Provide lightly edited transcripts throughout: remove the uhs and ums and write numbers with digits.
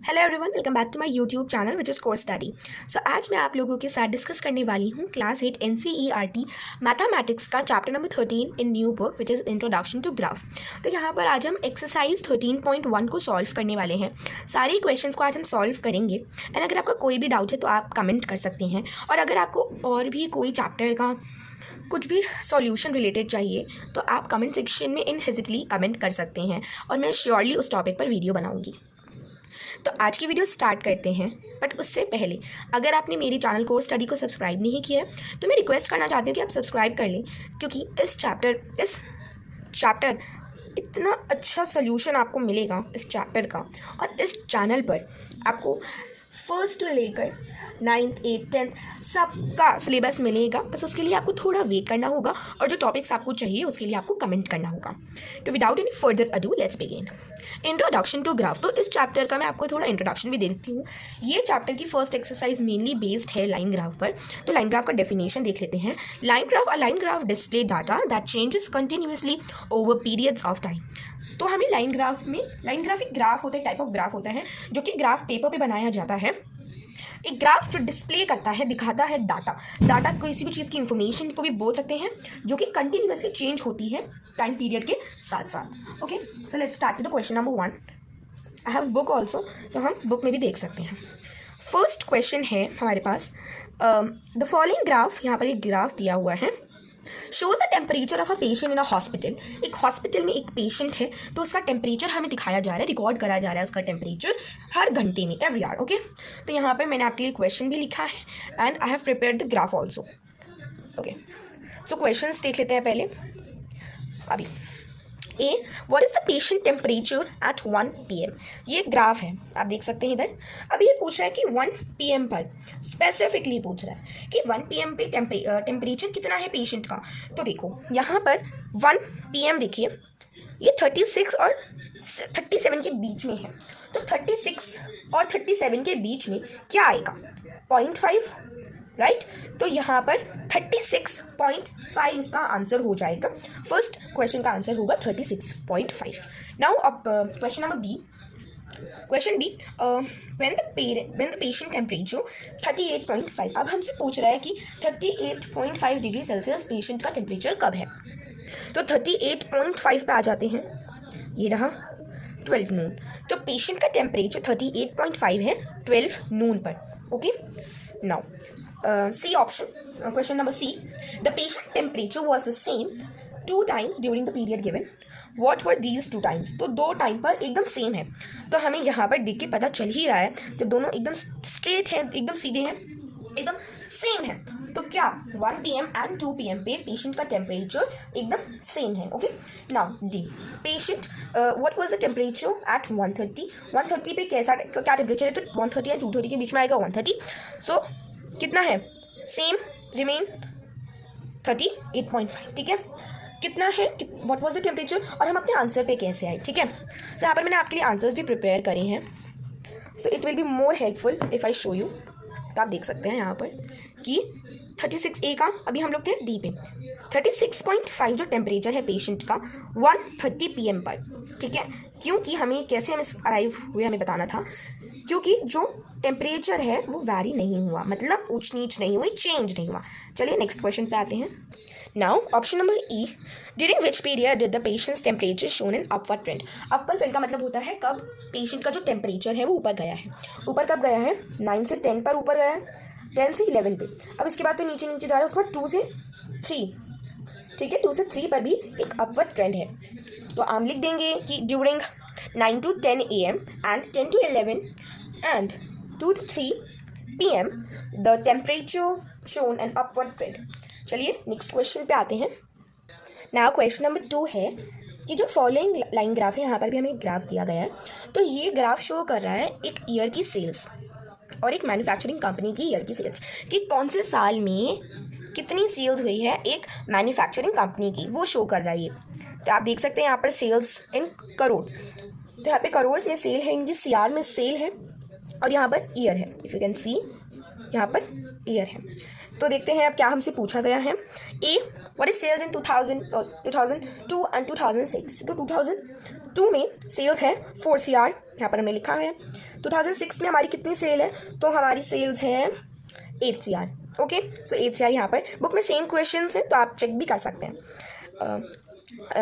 Hello everyone, welcome back to my YouTube channel which is course study. So आज मैं आप लोगों के साथ डिस्कस करने वाली हूँ क्लास 8 NCERT मैथमेटिक्स का chapter number 13 in new book which is introduction to graph. तो यहाँ पर आज हम एक्सरसाइज 13.1 को सॉल्व करने वाले हैं। सारे क्वेश्चंस को आज हम सॉल्व करेंगे एंड अगर आपका कोई भी डाउट है तो आप कमेंट कर सकते हैं, और अगर आपको और भी कोई चैप्टर का कुछ भी सॉल्यूशन रिलेटेड चाहिए तो आप कमेंट सेक्शन में इनहेजिटली कमेंट कर सकते हैं और मैं श्योरली उस टॉपिक पर वीडियो बनाऊँगी। तो आज की वीडियो स्टार्ट करते हैं, बट उससे पहले अगर आपने मेरे चैनल कोर्स स्टडी को सब्सक्राइब नहीं किया है तो मैं रिक्वेस्ट करना चाहती हूँ कि आप सब्सक्राइब कर लें, क्योंकि इस चैप्टर इतना अच्छा सोल्यूशन आपको मिलेगा इस चैप्टर का, और इस चैनल पर आपको फर्स्ट टू लेकर 9th 8th 10th सबका सिलेबस मिलेगा। बस उसके लिए आपको थोड़ा वेट करना होगा और जो टॉपिक्स आपको चाहिए उसके लिए आपको कमेंट करना होगा। तो without any further ado let's begin. Introduction to graph. तो इस चैप्टर का मैं आपको थोड़ा इंट्रोडक्शन भी दे देती हूँ। ये चैप्टर की फर्स्ट एक्सरसाइज मेनली बेस्ड है लाइन ग्राफ पर। तो लाइन ग्राफ का डेफिनेशन देख लेते हैं। Line graph display data that changes continuously over periods of time. तो हमें लाइन ग्राफ एक ग्राफ होता है, टाइप ऑफ ग्राफ होता है जो कि ग्राफ पेपर पे बनाया जाता है। एक ग्राफ जो डिस्प्ले करता है, दिखाता है डाटा किसी भी चीज़ की इंफॉर्मेशन को भी बोल सकते हैं, जो कि कंटिन्यूसली चेंज होती है टाइम पीरियड के साथ साथ। Okay, so let's start with the question number 1। I have book also, तो हम बुक में भी देख सकते हैं। फर्स्ट क्वेश्चन है हमारे पास, द फॉलोइंग ग्राफ, यहाँ पर एक ग्राफ दिया हुआ है, shows the temperature of a patient in a hospital. एक हॉस्पिटल में एक पेशेंट है तो उसका टेम्परेचर हमें दिखाया जा रहा है, रिकॉर्ड करा जा रहा है उसका टेम्परेचर हर घंटे में, एवरी आवर। ओके, तो यहाँ पर मैंने आपके लिए क्वेश्चन भी लिखा है and I have prepared the graph also. Okay, so questions देख लेते हैं पहले। अभी A, what is the patient temperature at 1 PM। ये ग्राफ है, आप देख सकते हैं इधर। अभी ये पूछ रहा है कि 1 PM पर स्पेसिफिकली पूछ रहा है कि 1 PM पे टेम्परेचर कितना है पेशेंट का। तो देखो यहाँ पर 1 PM देखिए, ये 36 और 37 के बीच में है। तो 36 और 37 के बीच में क्या आएगा? 0.5, राइट। तो यहाँ पर 36.5 इसका आंसर हो जाएगा। फर्स्ट क्वेश्चन का आंसर होगा 36.5। नाउ अब question number B. Question B, when the patient temperature 38.5। अब हमसे पूछ रहा है कि 38.5 डिग्री सेल्सियस पेशेंट का टेम्परेचर कब है। तो 38.5 पे आ जाते हैं, ये रहा 12 नून। तो पेशेंट का टेम्परेचर 38.5 है 12 नून पर। Okay, now C option, question number C. The patient temperature was the same 2 times during the period given. What were these 2 times? तो 2 टाइम पर एकदम सेम है, तो हमें यहाँ पर देख के पता चल ही रहा है जब दोनों एकदम स्ट्रेट हैं, एकदम सीधे हैं, एकदम सेम है, तो क्या 1 PM एंड 2 PM पे पेशेंट का टेम्परेचर एकदम सेम है। Okay, now D, patient what was the temperature at 130 पे क्या टेम्परेचर है? तो 130 एंड 230 के बीच में आएगा 130। सो कितना है? Same, remain 38.5। ठीक है, कितना है, व्हाट वाज द टेम्परेचर, और हम अपने आंसर पे कैसे आए। ठीक है, सो यहाँ पर मैंने आपके लिए आंसर्स भी प्रिपेयर करे हैं, so it will be more helpful if I show you. तो आप देख सकते हैं यहाँ पर कि 36A का, अभी हम लोग थे डी पे, 36.5 जो टेम्परेचर है पेशेंट का 1:30 PM पर। ठीक है, क्योंकि हमें कैसे हम अराइव हुए हमें बताना था, क्योंकि जो टेम्परेचर है वो वैरी नहीं हुआ, मतलब ऊंच नीच नहीं हुई, चेंज नहीं हुआ। चलिए नेक्स्ट क्वेश्चन पे आते हैं। Now option number E, during which period did the patients temperature shown an upward trend. Upward trend का मतलब होता है कब पेशेंट का जो टेम्परेचर है वो ऊपर गया है। ऊपर कब गया है? 9 से 10 पर ऊपर गया है, 10 से 11 पे। अब इसके बाद तो नीचे नीचे जा रहा है, उसके बाद 2 से 3। ठीक है, 2 से 3 पर भी एक अपवर्ड ट्रेंड है। तो हम लिख देंगे कि during 9 to 10 AM and 10 to 11 and 2 to 3 PM the temperature shown an upward trend. चलिए नेक्स्ट क्वेश्चन पे आते हैं। नाउ क्वेश्चन नंबर 2 है कि जो फॉलोइंग लाइन ग्राफ है, यहाँ पर भी हमें एक ग्राफ दिया गया है। तो ये ग्राफ शो कर रहा है एक ईयर की सेल्स और एक मैन्युफैक्चरिंग कंपनी की ईयर की सेल्स, कि कौन से साल में कितनी सेल्स हुई है एक मैन्युफैक्चरिंग कंपनी की, वो शो कर रहा है ये। तो आप देख सकते हैं यहाँ पर सेल्स इन करोड़, तो यहाँ पे करोड़ में सेल है, इनकी CR में सेल है, और यहाँ पर ईयर है, इफ़ यू कैन सी यहाँ पर ईयर है। तो देखते हैं अब क्या हमसे पूछा गया है। A, what is sales in 2002 and 2006? तो 2002 में सेल्स है 4 CR, यहाँ पर हमने लिखा है। 2006 में हमारी कितनी सेल है? तो हमारी सेल्स है 8 CR। ओके, सो 8 CR यहाँ पर बुक में सेम क्वेश्चन है, तो आप चेक भी कर सकते हैं।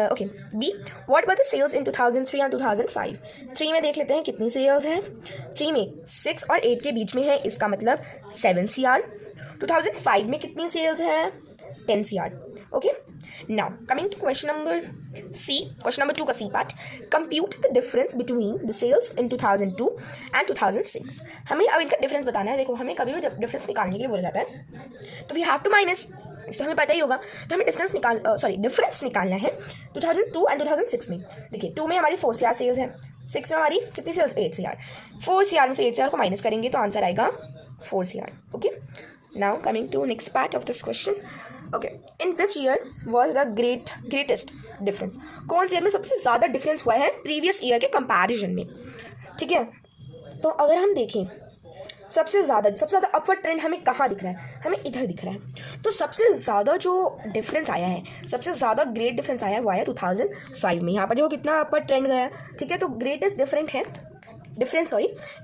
Okay, B, what were the sales in 2003 and 2005? 3 में देख लेते हैं कितनी सेल्स हैं। 3 में 6 और 8 के बीच में है, इसका मतलब 7 CR। 2005 में कितनी सेल्स हैं? 10 CR। Okay, now coming to question number C, question number 2 का C part, compute the difference between the sales in 2002 and 2006। हमें अब इनका डिफरेंस बताना है। देखो, हमें कभी भी जब डिफरेंस निकालने के लिए बोला जाता है तो वी हैव टू माइनस, तो हमें पता ही होगा, तो हमें डिफरेंस निकालना है 2002 एंड 2006 में। देखिए, 2 में हमारी 4 CR सेल्स है, 6 में हमारी कितनी सेल्स? 8 CR। 4 CR में से 8 CR को माइनस करेंगे तो आंसर आएगा 4 CR। Okay, now coming to next part of this question. Okay, in which year was the greatest difference? कौन से ईयर में सबसे ज़्यादा डिफरेंस हुआ है प्रीवियस ईयर के कंपैरिजन में? ठीक है, तो अगर हम देखें सबसे ज़्यादा अपवर्ड ट्रेंड हमें कहाँ दिख रहा है? हमें इधर दिख रहा है। तो सबसे ज़्यादा जो डिफरेंस आया है, सबसे ज़्यादा ग्रेट डिफरेंस आया है वो आया 2005 में। यहाँ पर देखो कितना अपवर्ड ट्रेंड गया है। ठीक है, तो greatest difference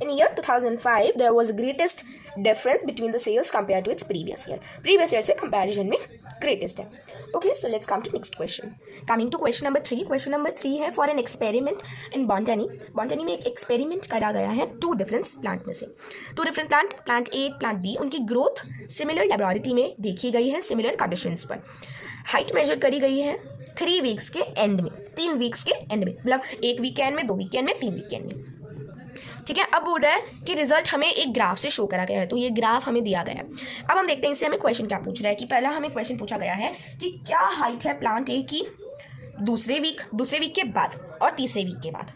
in year 2005 there was greatest difference between the sales compared to its previous year से comparison में greatest है। Okay, so let's come to next question. Coming to question number 3. Question number 3 है for an experiment in botany में एक experiment करा गया है 2 different plant में से। 2 different plant A, plant B, उनकी growth similar laboratory में देखी गई है similar conditions पर। हाइट मेजर करी गई है 3 वीक्स के एंड में, 3 वीक्स के एंड में, मतलब 1 वीकेंड में, 2 वीकेंड में, 3 वीकेंड में। ठीक है, अब बोल रहा है कि रिजल्ट हमें एक ग्राफ से शो करा गया है, तो ये ग्राफ हमें दिया गया है। अब हम देखते हैं इससे हमें क्वेश्चन क्या पूछ रहा है। कि पहला हमें क्वेश्चन पूछा गया है कि क्या हाइट है प्लांट ए की दूसरे वीक के बाद और तीसरे वीक के बाद।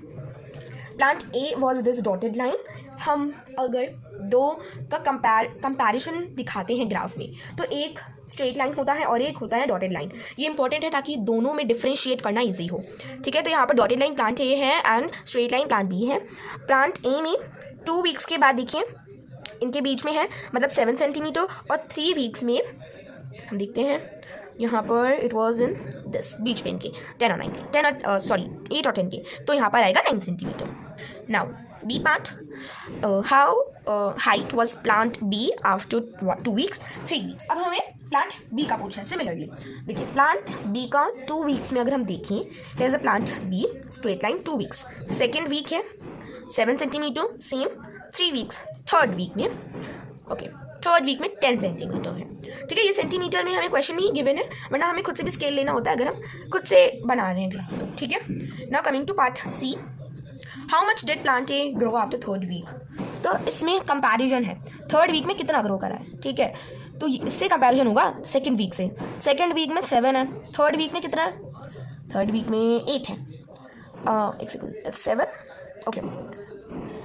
Plant A was this dotted line. हम अगर दो का कंपैरिजन दिखाते हैं ग्राफ में, तो एक स्ट्रेट लाइन होता है और एक होता है डॉटेड लाइन। ये इंपॉर्टेंट है ताकि दोनों में डिफ्रेंशिएट करना इजी हो। ठीक है, तो यहाँ पर डॉटेड लाइन प्लांट ए है and straight line plant B है। प्लांट ए में 2 वीक्स के बाद देखिए इनके बीच में है, मतलब 7 सेंटीमीटर, और 3 वीक्स में हम देखते हैं यहाँ पर इट वॉज इन दिस बीच में इनके 8 और 10 के, तो यहाँ पर आएगा 9 centimetre. Now B part, how height was plant B after 2 weeks 3 weeks. अब हमें प्लांट बी का पूछना है। सिमिलरली देखिए, प्लांट बी का 2 वीक्स में अगर हम देखें, here is a plant B straight line 2 weeks, second week है 7 centimetre, same 3 weeks, third week में थर्ड वीक में 10 सेंटीमीटर है। ठीक है, ये सेंटीमीटर में हमें क्वेश्चन में ही गिवन है, वरना हमें खुद से भी स्केल लेना होता है अगर हम खुद से बना रहे हैं ग्राफ। ठीक है, now coming to part C, how much did plant A grow after third week. तो इसमें कंपैरिजन है, थर्ड वीक में कितना ग्रो करा है। ठीक है, तो इससे कंपैरिजन होगा सेकेंड वीक से। सेकेंड वीक में 7 है, थर्ड वीक में कितना है? थर्ड वीक में 8 है। एक सेकेंड, 7। ओके,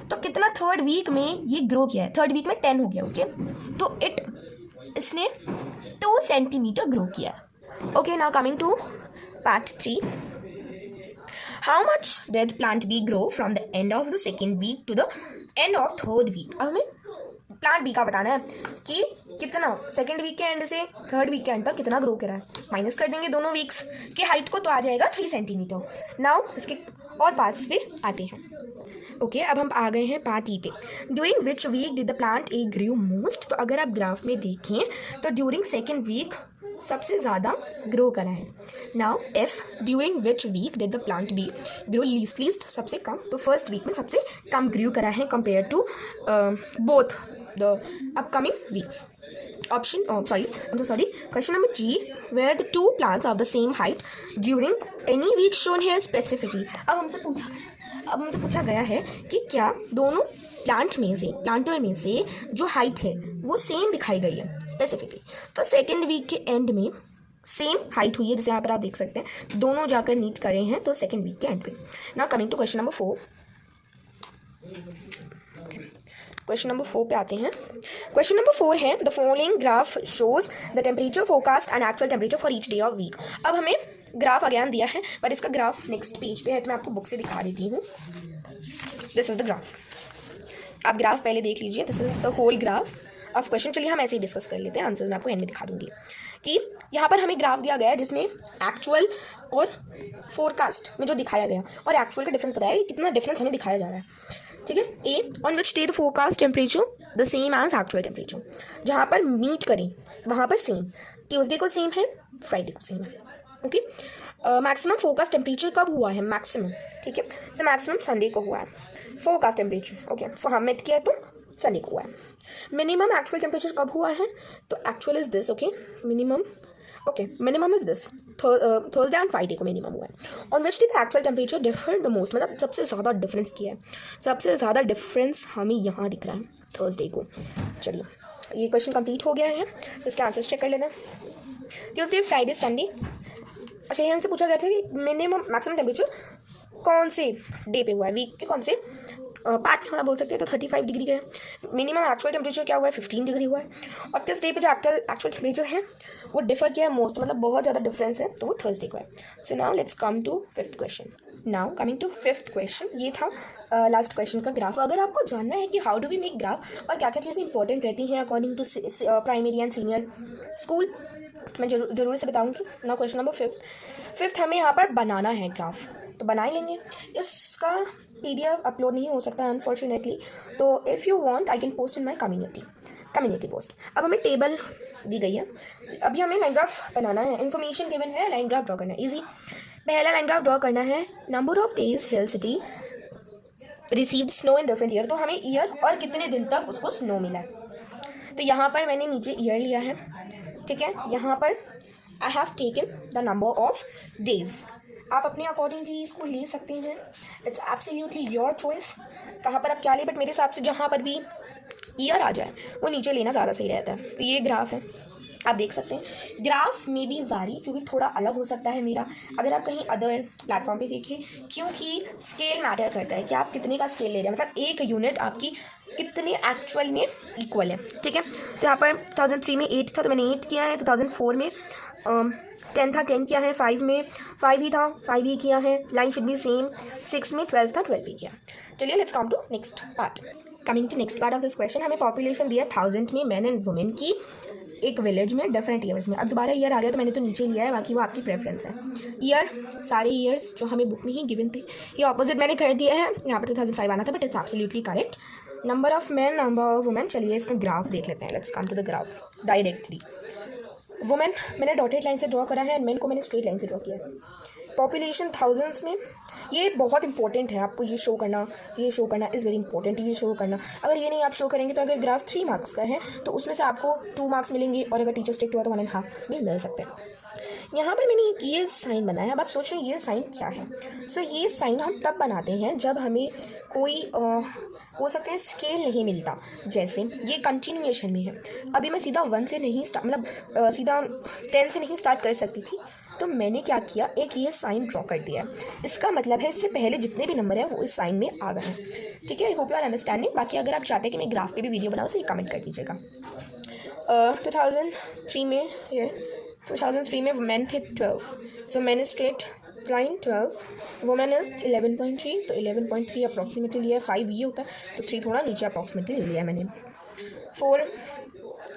तो कितना थर्ड वीक में ये ग्रो किया है? थर्ड वीक में 10 हो गया। ओके, तो इसने 2 सेंटीमीटर ग्रो किया है। Okay, now coming to part 3, how much did plant B grow from the end of the second week to the end of third week. अब हमें प्लांट बी का बताना है कि कितना सेकेंड वीक के एंड से थर्ड वीक के एंड तक कितना ग्रो करा है। माइनस कर देंगे दोनों वीक्स की हाइट को, तो आ जाएगा 3 सेंटीमीटर। नाउ इसके और पार्ट्स पे आते हैं। ओके, अब हम आ गए हैं पार्ट ई पे। During which week did the plant A grew most. तो अगर आप ग्राफ में देखें तो ड्यूरिंग सेकेंड वीक सबसे ज़्यादा ग्रो करा है। Now F, during which week did the plant B grow least सबसे कम। तो फर्स्ट वीक में सबसे कम ग्रू करा है compare to both the upcoming weeks. Question number G, where the 2 plants of the same height during any week shown here specifically। अब हमसे पूछा गया है कि क्या दोनों प्लांटर में से जो हाइट है वो सेम दिखाई गई है स्पेसिफिकली। तो सेकेंड वीक के एंड में सेम हाइट हुई है, जैसे यहाँ पर आप देख सकते हैं दोनों जाकर मीट कर रहे हैं, तो सेकेंड वीक के एंड पे। Now coming to question number 4। Question number 4 पे आते हैं। क्वेश्चन नंबर 4 है, the following graph shows the temperature forecast and actual temperature for each day of week. अब हमें ग्राफ अगेन दिया है, पर इसका ग्राफ नेक्स्ट पेज पे है, तो मैं आपको बुक से दिखा देती हूँ। दिस इज द ग्राफ, आप ग्राफ पहले देख लीजिए। This is the whole graph of question. चलिए हम ऐसे ही डिस्कस कर लेते हैं, आंसर्स मैं आपको एंड में दिखा दूंगी। कि यहाँ पर हमें ग्राफ दिया गया है जिसमें एक्चुअल और फोरकास्ट में जो दिखाया गया और एक्चुअल का डिफरेंस बताया कि कितना डिफरेंस हमें दिखाया जा रहा है। ठीक है, A on which day the forecast temperature the same as actual temperature, जहाँ पर मीट करें वहाँ पर सेम, ट्यूसडे को सेम है, फ्राइडे को सेम है। ओके, मैक्सिमम फोरकास्ट टेम्परेचर कब हुआ है, मैक्सिमम, ठीक है, तो मैक्सिमम संडे को हुआ है फोरकास्ट टेम्परेचर। ओके, हम मेट किया तो संडे को हुआ है। मिनिमम एक्चुअल टेम्परेचर कब हुआ है, तो actual is this, okay, minimum, okay, minimum is this, Thursday and Friday को मिनिमम हुआ है। On which day the actual temperature differ the most, मतलब सबसे ज़्यादा डिफरेंस किया है, सबसे ज़्यादा डिफरेंस हमें यहाँ दिख रहा है थर्सडे को। चलिए, ये क्वेश्चन कंप्लीट हो गया है, इसके आंसर्स चेक कर लेते हैं। Tuesday, Friday, Sunday. अच्छा, ये हमसे पूछा गया था कि मिनिमम मैक्सिमम टेम्परेचर कौन से डे पे हुआ है, वीक के कौन से पार्ट में हुआ है बोल सकते हैं, तो 35 डिग्री का है। मिनिमम एक्चुअल टेम्परेचर क्या हुआ है, 15 डिग्री हुआ है। और किस डे पे जो एक्चुअल टेम्परेचर है वो डिफर किया है मोस्ट, मतलब बहुत ज़्यादा डिफरेंस है, तो वो थर्सडे को है। So now let's come to fifth question. Now coming to fifth question, ये था लास्ट क्वेश्चन का ग्राफ। अगर आपको जानना है कि how do we make graph और क्या क्या चीज़ें इंपॉर्टेंट रहती हैं according to primary and senior school, मैं जरूर से बताऊँगी। नाउ क्वेश्चन नंबर फिफ्थ हमें यहाँ पर बनाना है ग्राफ, तो बना ही लेंगे। इसका PDF अपलोड नहीं हो सकता अनफॉर्चुनेटली, तो if you want I can post in my community post. अब हमें टेबल दी गई है, अभी हमें लाइन ग्राफ बनाना है, इन्फॉर्मेशन गिवन है, लाइन ग्राफ ड्रॉ करना है। ईजी, पहला लाइन ग्राफ ड्रॉ करना है, number of days hill city received snow in different year, तो हमें ईयर और कितने दिन तक उसको स्नो मिला है। तो यहाँ पर मैंने नीचे ईयर लिया है, ठीक है, यहाँ पर I have taken the number of days. आप अपने अकॉर्डिंगली इसको ले सकते हैं, इट्स एब्सोल्युटली योर चॉइस कहाँ पर आप क्या ले, बट मेरे हिसाब से जहाँ पर भी ईयर आ जाए वो नीचे लेना ज़्यादा सही रहता है। तो ये ग्राफ है, आप देख सकते हैं। ग्राफ में भी वारी, क्योंकि थोड़ा अलग हो सकता है मेरा, अगर आप कहीं अदर प्लेटफॉर्म पे देखें, क्योंकि स्केल मैटर करता है कि आप कितने का स्केल ले रहे हैं, मतलब एक यूनिट आपकी कितने एक्चुअल में इक्वल है। ठीक है, तो यहाँ पर 2003 में 8 था तो मैंने 8 किया है, 2004 में 10 था, 10 किया है, 5 में 5 ही था, 5 ही किया है, लाइन शुड बी सेम, 6 में 12 था, 12 ही किया। चलिए let's come to next part. Coming to next part of this question, हमें पॉपुलेशन दिया 1000 में मैन एंड वुमेन की एक विलेज में डिफरेंट ईयर्स में। अब दोबारा ईयर आ गया तो मैंने तो नीचे लिया है, बाकी वो आपकी प्रेफरेंस है। ईयर, सारे ईयर्स जो हमें बुक में ही गिवन थे, ये ऑपोजिट मैंने कर दिया है, यहाँ पर 2005 आना था, but it's absolutely correct. Number of man, number of women. चलिए इसका ग्राफ देख लेते हैं, let's come to the graph directly. Women मैंने डॉटेड लाइन से ड्रॉ करा है एंड मैन को मैंने स्ट्रेट लाइन से ड्रॉ किया है। पॉपुलेशन थाउजेंड्स में, ये बहुत इंपॉर्टेंट है, आपको ये शो करना इज़ वेरी इंपॉर्टेंट, ये शो करना। अगर ये नहीं आप शो करेंगे तो अगर ग्राफ 3 मार्क्स का है तो उसमें से आपको 2 मार्क्स मिलेंगे, और अगर टीचर स्ट्रिक्ट हुआ तो 1.5 मार्क्स भी मिल सकते हैं। यहाँ पर मैंने ये साइन बनाया, अब आप सोच रहे हैं ये साइन क्या है। सो ये साइन हम तब बनाते हैं जब हमें कोई बोल सकते हैं स्केल नहीं मिलता, जैसे ये कंटिन्यूएशन में है। अभी मैं सीधा 1 से नहीं स्टार्ट, मतलब सीधा 10 से नहीं स्टार्ट कर सकती थी, तो मैंने क्या किया, एक ये साइन ड्रॉ कर दिया। इसका मतलब है इससे पहले जितने भी नंबर हैं वो इस साइन में आ गए हैं। ठीक है, I hope you are understanding. बाकी अगर आप चाहते हैं कि मैं ग्राफ पे भी वीडियो बनाऊँ तो ये कमेंट कर दीजिएगा। 2003 में ये 2003 में वुमेन थे 12, सो मैंने स्ट्रेट लाइन 12, वुमेन इज 11.3, तो 11.3 अप्रॉक्सीमेटली लिया है, 5 ये होता है तो 3 थोड़ा नीचे अप्रॉक्सीमेटली ले लिया है मैंने। 4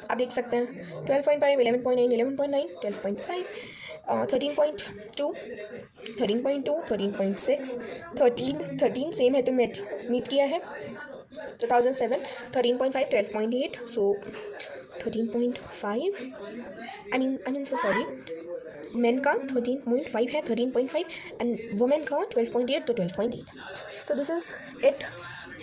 आप देख सकते हैं, 12.5, 11.9, 11.9, 12.5, 13.2, 13.2, 13.6, 13 सेम है तो मीट किया है। 2007 13.5, 12.8, सो 13.5, I mean so sorry, main का 13.5 है, 13.5 एंड वुमेन का 12.8, तो 12.8। So this is it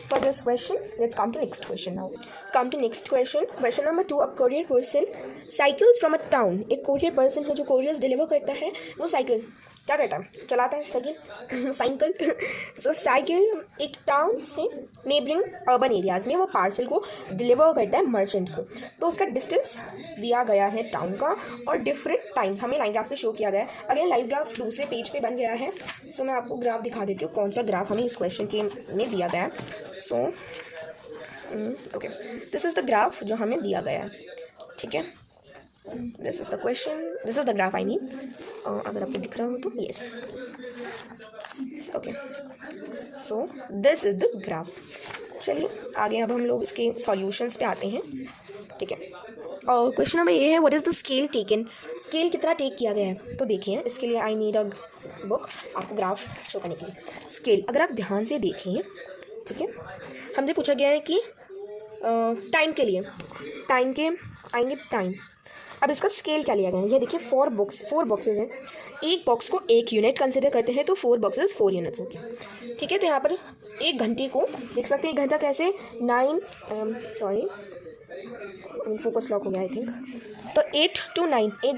for this question. Let's come to next question now. Come to next question. Question number 2. A courier person cycles from a town. एक courier person है जो couriers deliver करता है, वो cycle क्या करता है, चलाता है साइकिल सो साइकिल एक टाउन से नेबरिंग अर्बन एरियाज़ में वो पार्सल को डिलीवर करता है मर्चेंट को। तो उसका डिस्टेंस दिया गया है टाउन का और डिफरेंट टाइम्स हमें लाइन ग्राफ पे शो किया गया है। अगेन लाइव ग्राफ दूसरे पेज पे बन गया है, सो मैं आपको ग्राफ दिखा देती हूँ कौन सा ग्राफ हमें इस क्वेश्चन के में दिया गया है। So okay, this is the graph जो हमें दिया गया है। ठीक है, this is the question, this is the graph I mean, अगर आपको दिख रहा हो तो yes, okay, so this is the graph. चलिए आगे अब हम लोग इसके सॉल्यूशंस पे आते हैं। ठीक है, और क्वेश्चन नंबर ये है, what is the scale taken, scale कितना टेक किया गया है। तो देखिए इसके लिए आई नीड अ बुक, आपको ग्राफ शो करने के लिए। स्केल अगर आप ध्यान से देखें, ठीक है, हमसे पूछा गया है कि टाइम के लिए, टाइम के आएंगे टाइम। अब इसका स्केल क्या लिया गया है, ये देखिए 4 बॉक्सेस हैं, एक बॉक्स को 1 यूनिट कंसिडर करते हैं तो 4 बॉक्सेस 4 यूनिट्स हो गए, ठीक है। तो यहाँ पर एक घंटे को देख सकते हैं, एक घंटा कैसे 9 फोकस लॉक हो गया आई थिंक, तो 8 to 9 एक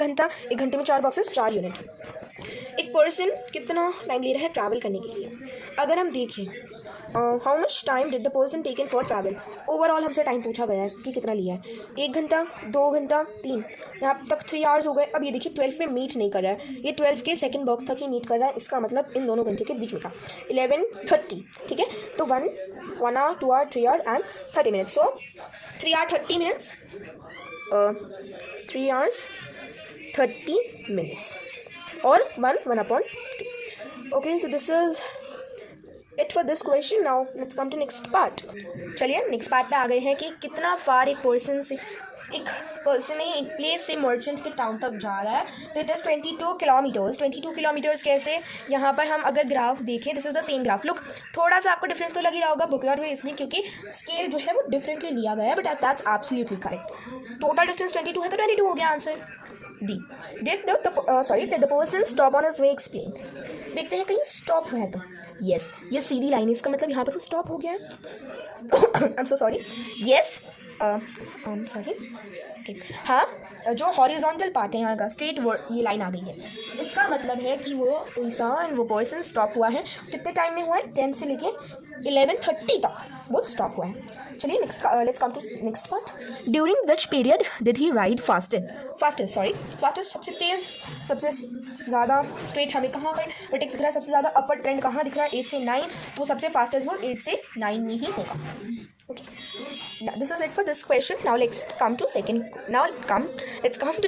घंटे में 4 बॉक्सेस 4 यूनिट। एक पर्सन कितना टाइम ले रहा है ट्रैवल करने के लिए। अगर हम देखें how much time did the person taken for travel, overall हमसे टाइम पूछा गया है कि कितना लिया है, 1 घंटा, 2 घंटा, 3, यहाँ तक 3 आवर्स हो गए। अब ये देखिए 12 में मीट नहीं कर रहा है, ये 12 के सेकंड बॉक्स तक ही मीट कर रहा है, इसका मतलब इन दोनों घंटे के बीच में था 11:30, ठीक है। तो 1 hour 2 hour 3 hour and 30 minutes, so 3 hour 30 minutes, 3 hours 30 minutes और 1/2. Okay, so this is it for this question. Now let's come to next part. चलिए नेक्स्ट पार्ट पे आ गए हैं कि कितना फार एक पर्सन एक प्लेस से मर्चेंट के टाउन तक जा रहा है। तो इट इज़ 22 किलोमीटर्स। 22 किलोमीटर्स कैसे, यहाँ पर हम अगर ग्राफ देखें, this is the same graph. Look, थोड़ा सा आपको डिफरेंस तो लग ही रहा होगा बुकयार्ड में, इसलिए क्योंकि स्केल जो है वो डिफरेंटली लिया गया है, but that's absolutely correct. Total distance 22 है तो 22 हो गया answer D. Did the person stop on his way explain? देखते हैं कहीं स्टॉप हुआ है तो यस, ये सीधी लाइन है, इसका मतलब यहाँ पर वो स्टॉप हो गया है। I am so sorry, yes I am sorry, हाँ, जो हॉरिजॉन्टल पार्ट है यहाँ का स्ट्रेट ये लाइन आ गई है, इसका मतलब है कि वो इंसान, वो पर्सन स्टॉप हुआ है। कितने टाइम में हुआ है, 10 से लेके 11:30 तक वो स्टॉप हुआ है। चलिए let's come to next part. During which period did he ride fastest सबसे तेज़, सबसे ज़्यादा स्ट्रेट हमें कहाँ पर वर्टेक्स दिख रहा है, सबसे ज़्यादा अपर ट्रेंड कहाँ दिख रहा है, 8 से 9, तो सबसे फास्टेस्ट वो 8 से 9 में ही होगा। Okay, this is it for this question. Now let's come to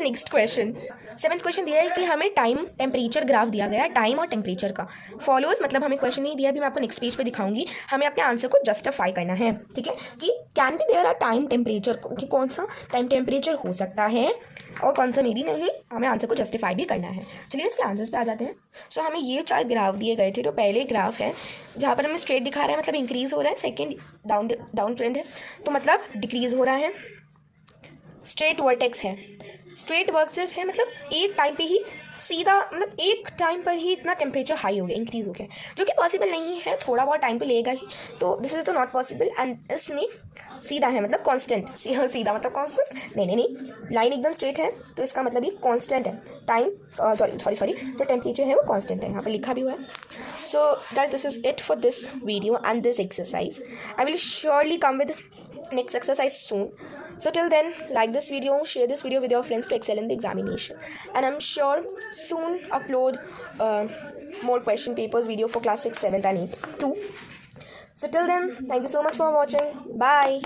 next question. 7th question दिया है कि हमें टाइम टेम्परेचर ग्राफ दिया गया है, टाइम और टेम्परेचर का फॉलोअर्स, मतलब हमें क्वेश्चन नहीं दिया, अभी मैं आपको नेक्स्ट पेज पे दिखाऊंगी, हमें अपने आंसर को जस्टिफाई करना है, ठीक है, कि can be there a time temperature, कि कौन सा टाइम टेम्परेचर हो सकता है और कौन सा मेरी नहीं, हमें आंसर को जस्टिफाई भी करना है। चलिए इसके आंसर्स पे आ जाते हैं। सो हमें ये 4 ग्राफ दिए गए थे। तो पहले ग्राफ है जहाँ पर हमें स्ट्रेट दिखा रहा है, मतलब इंक्रीज हो रहा है, सेकेंड डाउन ट्रेंड है तो मतलब डिक्रीज हो रहा है, स्ट्रेट वर्टेक्स है, स्ट्रेट वर्टेक्स है मतलब एक टाइम पे ही सीधा, मतलब एक टाइम पर ही इतना टेम्परेचर हाई हो गया, इंक्रीज हो गया, जो कि पॉसिबल नहीं है, थोड़ा बहुत टाइम पे लेगा ही, तो दिस इज तो नॉट पॉसिबल। एंड इसमें सीधा है मतलब कांस्टेंट, सीधा मतलब कांस्टेंट, नहीं, लाइन एकदम स्ट्रेट है तो इसका मतलब ये कांस्टेंट है, टाइम सॉरी जो टेम्परेचर है वो कांस्टेंट है, यहाँ पर लिखा भी हुआ है। So guys, this is it for this video and this exercise. I will surely come with next exercise soon. So till then, like this video, share this video with your friends to excel in the examination, and I'm sure soon upload more question papers video for class 6, 7 and 8 too. So till then, thank you so much for watching. Bye.